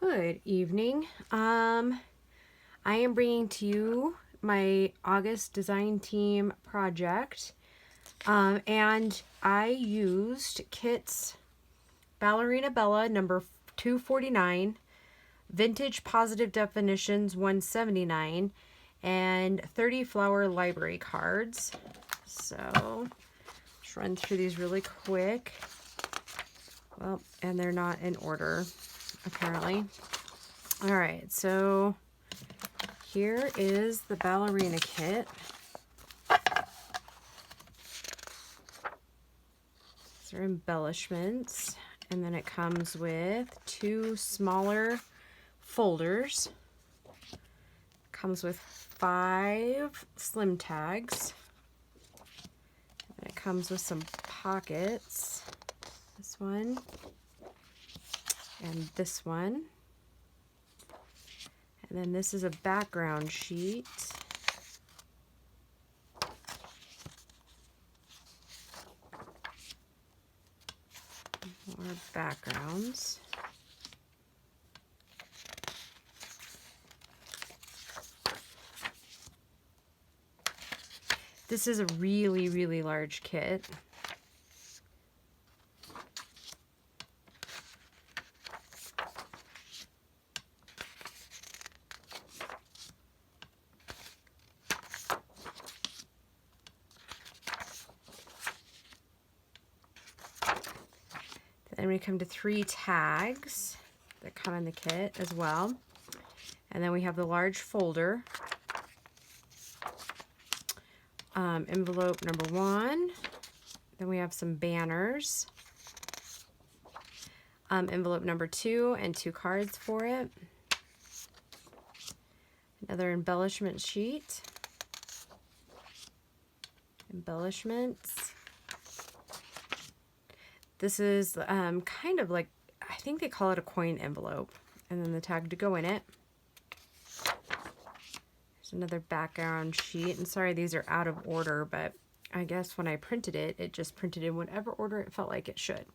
Good evening. I am bringing to you my August design team project, and I used Kit's Ballerina Bella number 249, Vintage Positive Definitions 179, and 30 flower library cards. So just run through these really quick. Well, and they're not in order, apparently. All right, so here is the ballerina kit. These are embellishments, and then it comes with two smaller folders. Comes with 5 slim tags. And it comes with some pockets. This one and this one. And then this is a background sheet. More backgrounds. This is a really, really large kit. Then we come to 3 tags that come in the kit as well. And then we have the large folder. Envelope number 1. Then we have some banners. Envelope number 2 and 2 cards for it. Another embellishment sheet. Embellishments. This is kind of like, I think they call it a coin envelope. And then the tag to go in it. There's another background sheet. And sorry, these are out of order, but I guess when I printed it, it just printed in whatever order it felt like it should.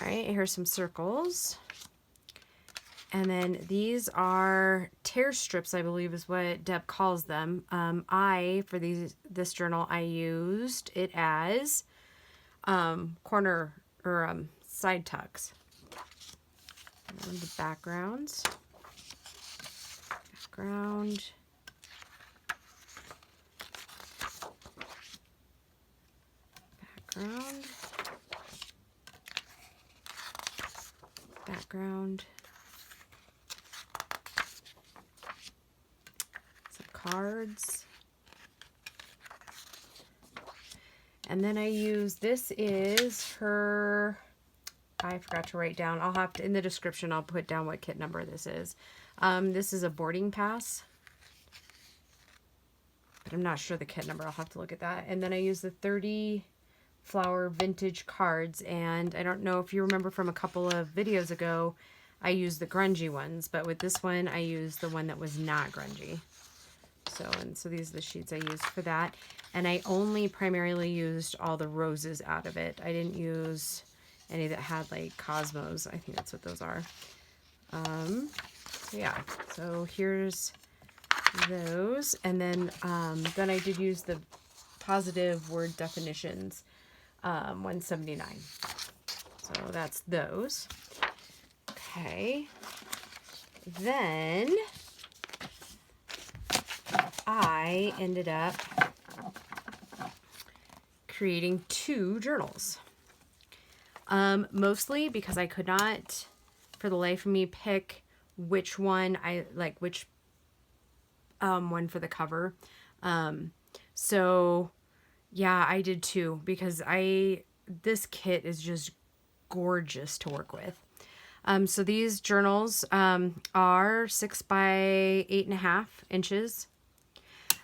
All right, here's some circles. And then these are tear strips, I believe is what Deb calls them. For this journal, I used it as corner or side tucks. And the backgrounds. Background. Background. Background. Some cards. And then I use, this is her, I forgot to write down, I'll have to, in the description, I'll put down what kit number this is. This is a boarding pass, but I'm not sure the kit number, I'll have to look at that. And then I use the 30 flower vintage cards, and I don't know if you remember from a couple of videos ago, I used the grungy ones, but with this one, I used the one that was not grungy. So these are the sheets I used for that. And I only primarily used all the roses out of it. I didn't use any that had like cosmos. I think that's what those are. So yeah, so here's those. And then I did use the positive word definitions, 179. So that's those. Okay. Then I ended up creating 2 journals. Mostly because I could not, for the life of me, pick which one I like, which one for the cover. So yeah, I did 2 because this kit is just gorgeous to work with. So these journals are 6 by 8.5 inches.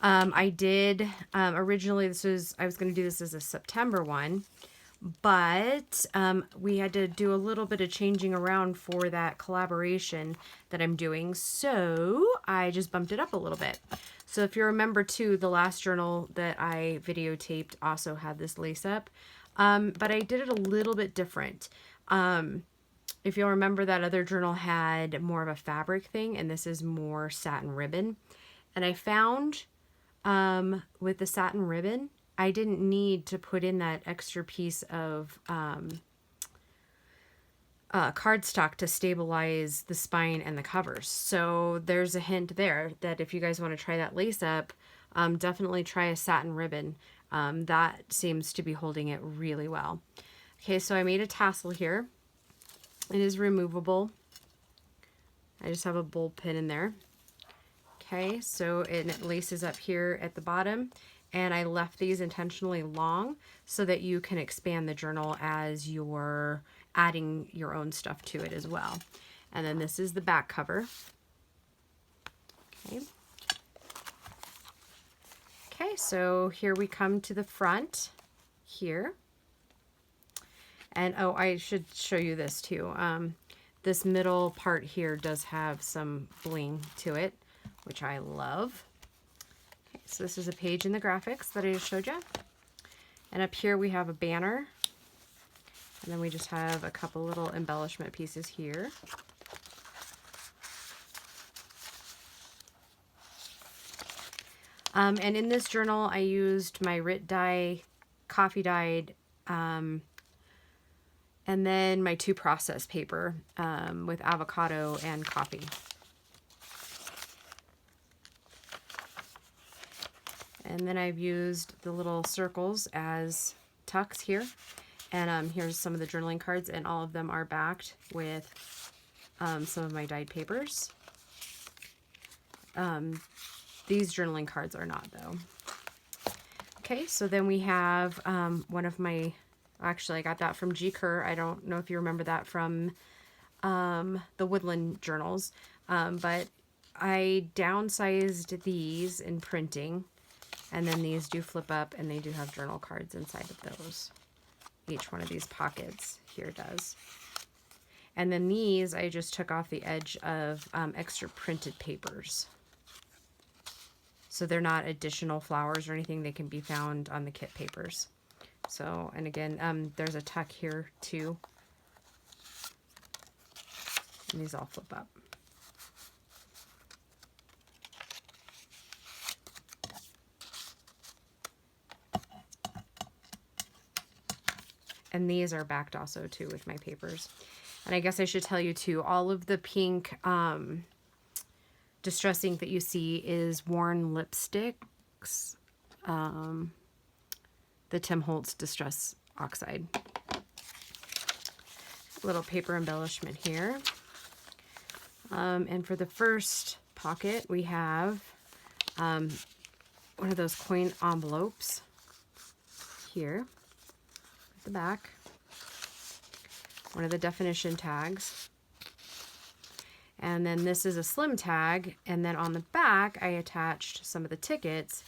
I did, originally I was going to do this as a September one, but we had to do a little bit of changing around for that collaboration that I'm doing, so I just bumped it up a little bit. So if you remember too, the last journal that I videotaped also had this lace up, but I did it a little bit different. If you'll remember, that other journal had more of a fabric thing, and this is more satin ribbon. And I found with the satin ribbon, I didn't need to put in that extra piece of cardstock to stabilize the spine and the covers. So there's a hint there that if you guys want to try that lace up, definitely try a satin ribbon. That seems to be holding it really well. Okay, so I made a tassel here. It is removable. I just have a bowl pin in there. Okay, so it laces up here at the bottom, and I left these intentionally long so that you can expand the journal as you're adding your own stuff to it as well. And then this is the back cover. Okay. Okay, so here we come to the front here. And oh, I should show you this too. This middle part here does have some bling to it, which I love. Okay, so this is a page in the graphics that I just showed you. And up here we have a banner. And then we just have a couple little embellishment pieces here. And in this journal, I used my Rit dye, coffee dyed, and then my 2 process paper with avocado and coffee. And then I've used the little circles as tucks here. And here's some of the journaling cards, and all of them are backed with some of my dyed papers. These journaling cards are not, though. Okay, so then we have one of my, actually I got that from G. Kerr. I don't know if you remember that from the Woodland journals, but I downsized these in printing, and then these do flip up, and they do have journal cards inside of those. Each one of these pockets here does. And then these I just took off the edge of extra printed papers. So they're not additional flowers or anything. They can be found on the kit papers. So, and again, there's a tuck here too. And these all flip up. And these are backed also too with my papers. And I guess I should tell you too, all of the pink distress ink that you see is worn lipsticks. The Tim Holtz Distress Oxide. Little paper embellishment here. And for the first pocket, we have one of those coin envelopes here. The back, one of the definition tags, and then this is a slim tag, and then on the back I attached some of the tickets,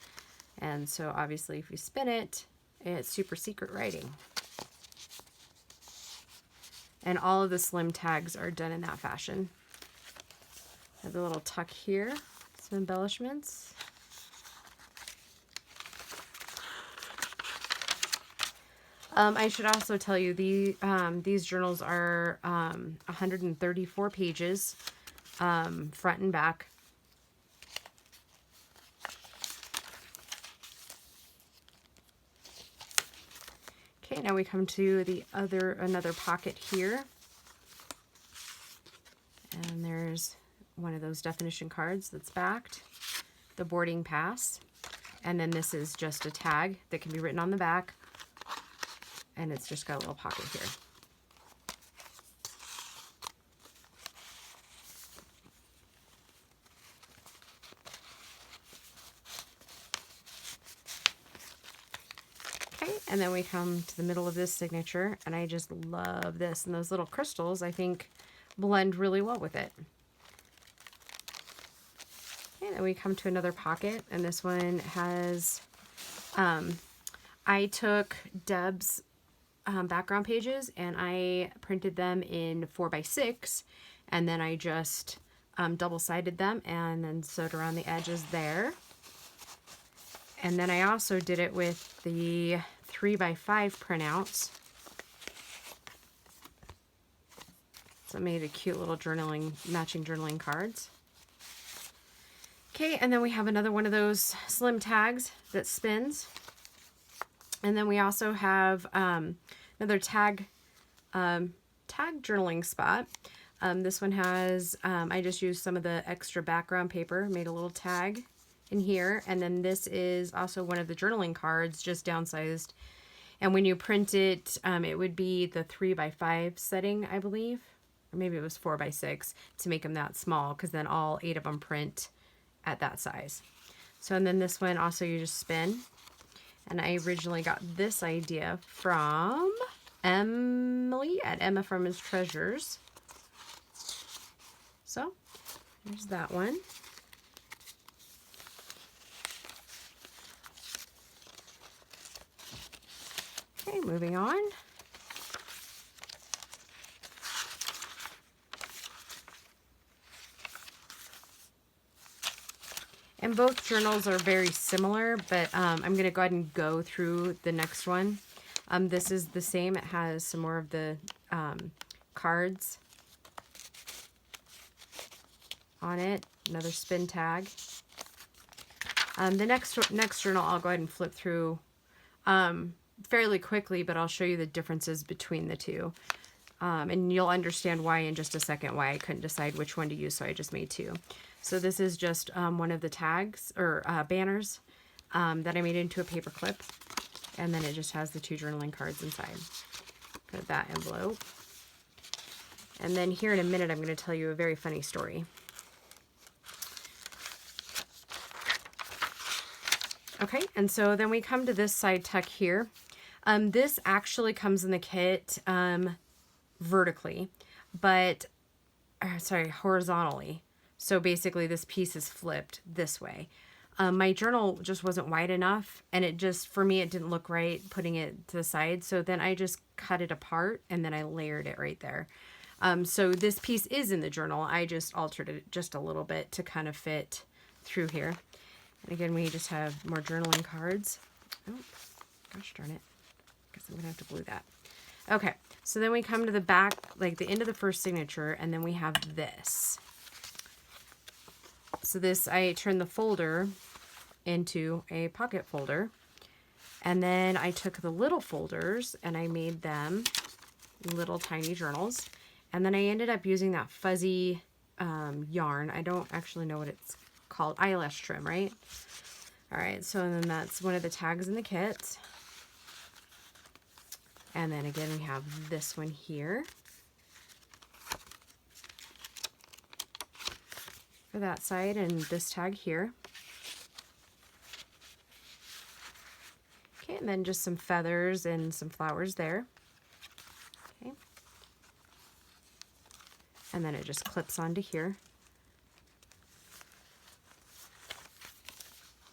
and so obviously if you spin it, it's super secret writing. And all of the slim tags are done in that fashion. I have a little tuck here, some embellishments. I should also tell you these journals are 134 pages, front and back. Okay, now we come to the another pocket here, and there's one of those definition cards that's backed, the boarding pass, and then this is just a tag that can be written on the back. And it's just got a little pocket here. Okay, and then we come to the middle of this signature, and I just love this. And those little crystals, I think, blend really well with it. Okay, then we come to another pocket, and this one has, I took Deb's background pages and I printed them in 4x6, and then I just double-sided them and then sewed around the edges there. And then I also did it with the 3x5 printouts. So I made a cute little matching journaling cards. Okay, and then we have another one of those slim tags that spins. And then we also have another tag journaling spot. This one has, I just used some of the extra background paper, made a little tag in here. And then this is also one of the journaling cards, just downsized. And when you print it, it would be the 3x5 setting, I believe. Or maybe it was 4x6 to make them that small, because then all 8 of them print at that size. So, and then this one also you just spin. And I originally got this idea from Emily at Emma Furman's Treasures. So, there's that one. Okay, moving on. And both journals are very similar, but I'm going to go ahead and go through the next one. This is the same. It has some more of the cards on it. Another spin tag. The next journal I'll go ahead and flip through fairly quickly, but I'll show you the differences between the two. And you'll understand why in just a second, why I couldn't decide which one to use, so I just made two. So this is just one of the tags or banners that I made into a paper clip. And then it just has the 2 journaling cards inside. Got that envelope. And then here in a minute, I'm going to tell you a very funny story. Okay, and so then we come to this side tuck here. This actually comes in the kit vertically, but, horizontally. So basically this piece is flipped this way. My journal just wasn't wide enough, and it just, for me, it didn't look right putting it to the side. So then I just cut it apart, and then I layered it right there. So this piece is in the journal. I just altered it just a little bit to kind of fit through here. And again, we just have more journaling cards. Oh, gosh darn it. Guess I'm gonna have to glue that. Okay, so then we come to the back, like the end of the first signature, and then we have this. So this, I turned the folder into a pocket folder. And then I took the little folders and I made them little tiny journals. And then I ended up using that fuzzy yarn. I don't actually know what it's called. Eyelash trim, right? All right, so then that's one of the tags in the kit. And then again, we have this one here for that side, and this tag here. Okay, and then just some feathers and some flowers there. Okay. And then it just clips onto here.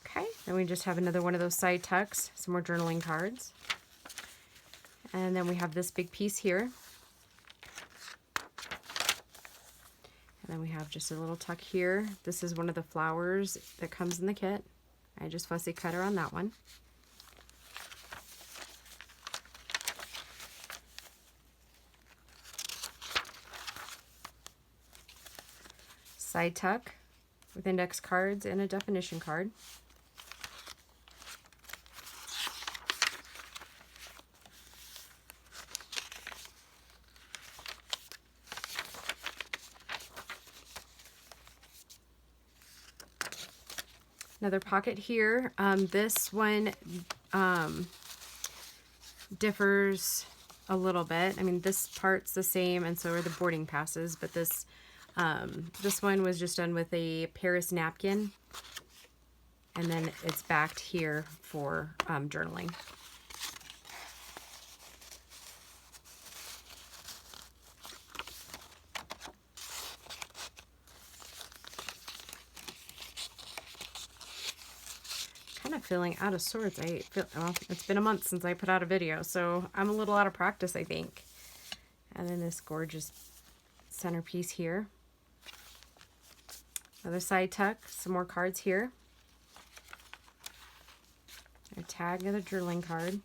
Okay, then we just have another one of those side tucks, some more journaling cards. And then we have this big piece here. And then we have just a little tuck here. This is one of the flowers that comes in the kit. I just fussy cut her on that one. Side tuck with index cards and a definition card. Another pocket here. This one differs a little bit. I mean, this part's the same, and so are the boarding passes, but this one was just done with a Paris napkin, and then it's backed here for journaling. Kind of feeling out of sorts. Well, it's been a month since I put out a video, so I'm a little out of practice, I think. And then this gorgeous centerpiece here. Another side tuck, some more cards here. A tag, another journaling card.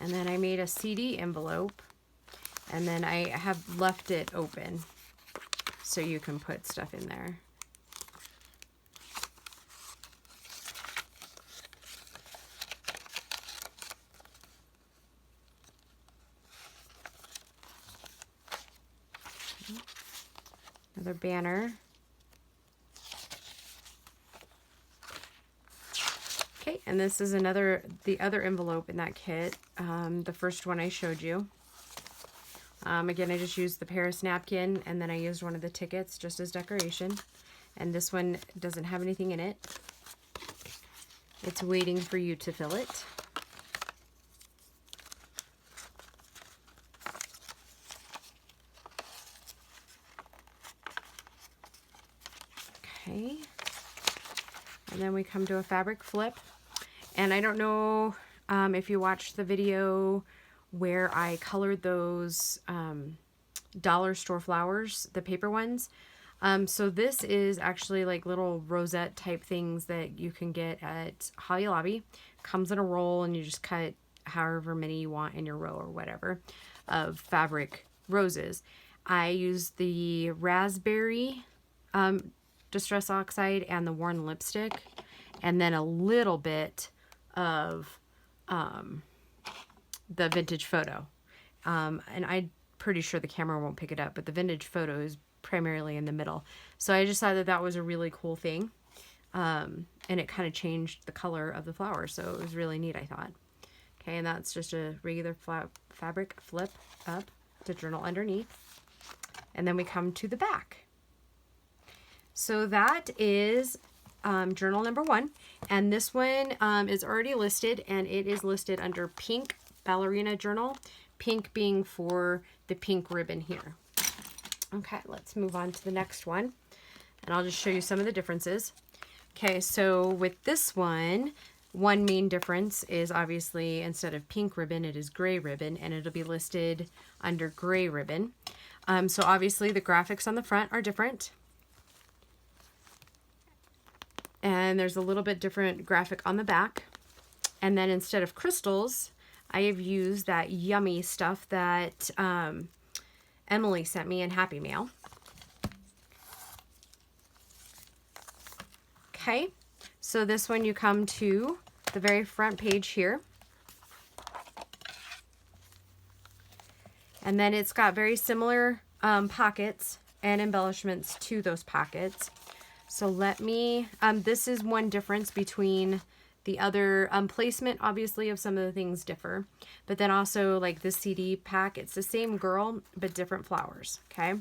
And then I made a CD envelope, and then I have left it open so you can put stuff in there. Another banner. Okay, and this is the other envelope in that kit, the first one I showed you. Again, I just used the Paris napkin, and then I used one of the tickets just as decoration. And this one doesn't have anything in it. It's waiting for you to fill it. Okay. And then we come to a fabric flip. And I don't know if you watched the video where I colored those dollar store flowers, the paper ones. So this is actually like little rosette type things that you can get at Hobby Lobby. Comes in a roll, and you just cut however many you want in your row or whatever of fabric roses. I used the raspberry Distress Oxide and the worn lipstick, and then a little bit of the vintage photo. And I'm pretty sure the camera won't pick it up, but the vintage photo is primarily in the middle. So I just thought that that was a really cool thing. And it kind of changed the color of the flower. So it was really neat, I thought. Okay, and that's just a regular fabric flip up to journal underneath. And then we come to the back. So that is journal number 1. And this one is already listed, and it is listed under pink ballerina journal. Pink being for the pink ribbon here. Okay, let's move on to the next one. And I'll just show you some of the differences. Okay, so with this one main difference is obviously instead of pink ribbon, it is gray ribbon, and it'll be listed under gray ribbon. So obviously the graphics on the front are different. And there's a little bit different graphic on the back. And then instead of crystals, I have used that yummy stuff that Emily sent me in Happy Mail. Okay, so this one you come to the very front page here. And then it's got very similar pockets and embellishments to those pockets. So let me, this is one difference between the other placement, obviously, of some of the things differ. But then also, like the CD pack, it's the same girl, but different flowers, okay?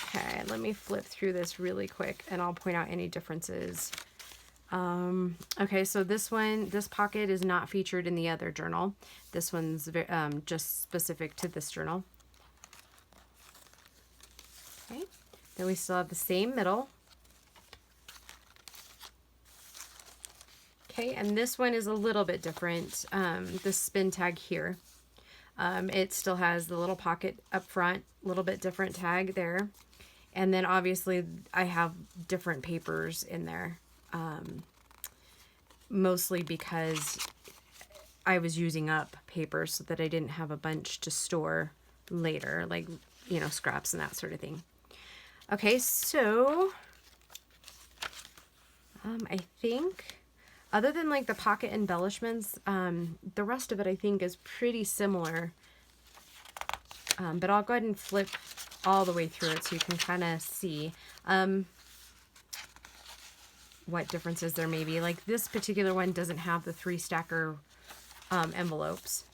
Okay, let me flip through this really quick, and I'll point out any differences. Okay, so this pocket is not featured in the other journal. This one's just specific to this journal. Okay, then we still have the same middle. Okay, and this one is a little bit different. The spin tag here. It still has the little pocket up front, a little bit different tag there. And then obviously I have different papers in there. Mostly because I was using up paper so that I didn't have a bunch to store later, like, you know, scraps and that sort of thing. Okay, so I think other than like the pocket embellishments, the rest of it I think is pretty similar. But I'll go ahead and flip all the way through it so you can kind of see what differences there may be. Like this particular one doesn't have the 3-stacker envelopes,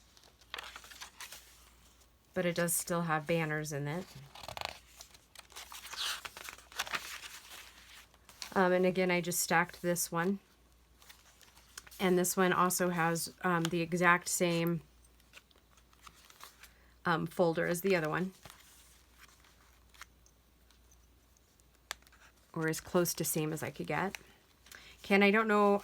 but it does still have banners in it. And again, I just stacked this one. And this one also has the exact same folder as the other one. Or as close to same as I could get. Okay, and I don't know,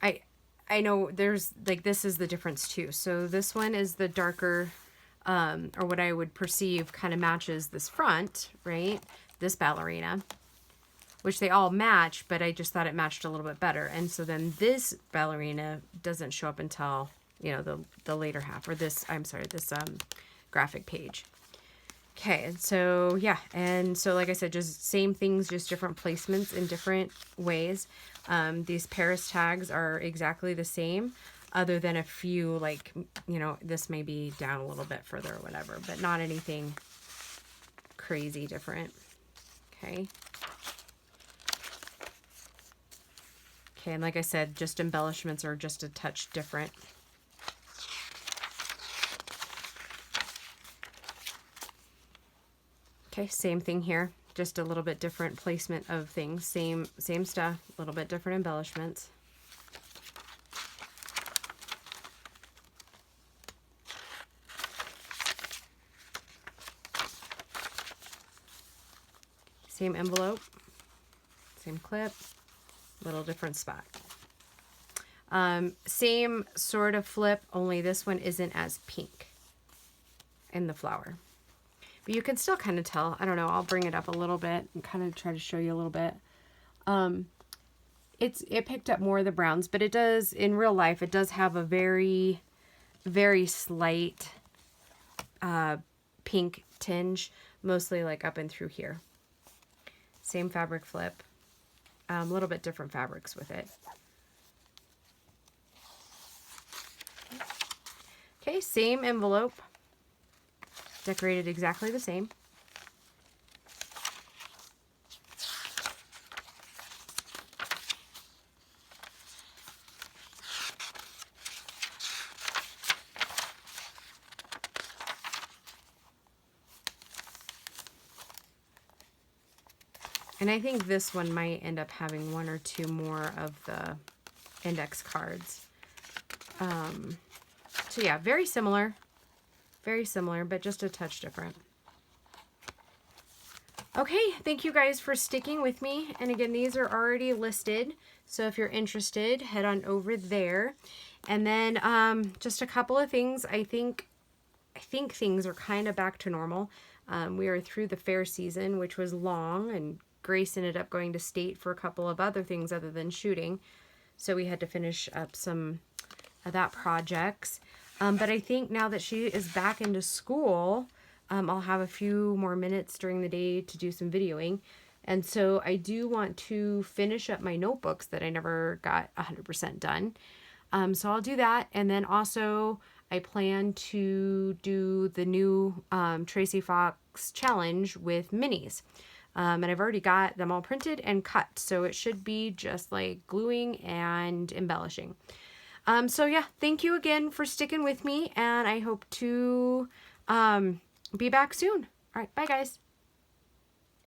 I know there's, like, this is the difference too. So this one is the darker, or what I would perceive kind of matches this front, right? This ballerina. which they all match, but I just thought it matched a little bit better. And so then this ballerina doesn't show up until, you know, the later half, or this, I'm sorry, this graphic page. Okay, and so, yeah, and so like I said, just same things, just different placements in different ways. These Paris tags are exactly the same, other than a few, like, you know, this may be down a little bit further or whatever, but not anything crazy different. Okay. Okay, and like I said, just embellishments are just a touch different. Okay, same thing here, just a little bit different placement of things. Same stuff, a little bit different embellishments. Same envelope, same clip, little different spot. Same sort of flip, only this one isn't as pink in the flower. But you can still kind of tell. I don't know, I'll bring it up a little bit and kind of try to show you a little bit. It picked up more of the browns, but it does, in real life, it does have a very, very slight pink tinge, mostly like up and through here. Same fabric flip, a little bit different fabrics with it. Okay, same envelope, decorated exactly the same. And I think this one might end up having one or two more of the index cards. So yeah, very similar, but just a touch different. Okay, thank you guys for sticking with me. And again, these are already listed, so if you're interested, head on over there. And then just a couple of things. I think things are kind of back to normal. We are through the fair season, which was long, and Grace ended up going to state for a couple of other things other than shooting. So we had to finish up some of that projects. But I think now that she is back into school, I'll have a few more minutes during the day to do some videoing. And so I do want to finish up my notebooks that I never got 100% done. So I'll do that. And then also I plan to do the new Tracy Fox challenge with minis. And I've already got them all printed and cut, so it should be just like gluing and embellishing. So yeah, thank you again for sticking with me, and I hope to be back soon. All right, bye guys.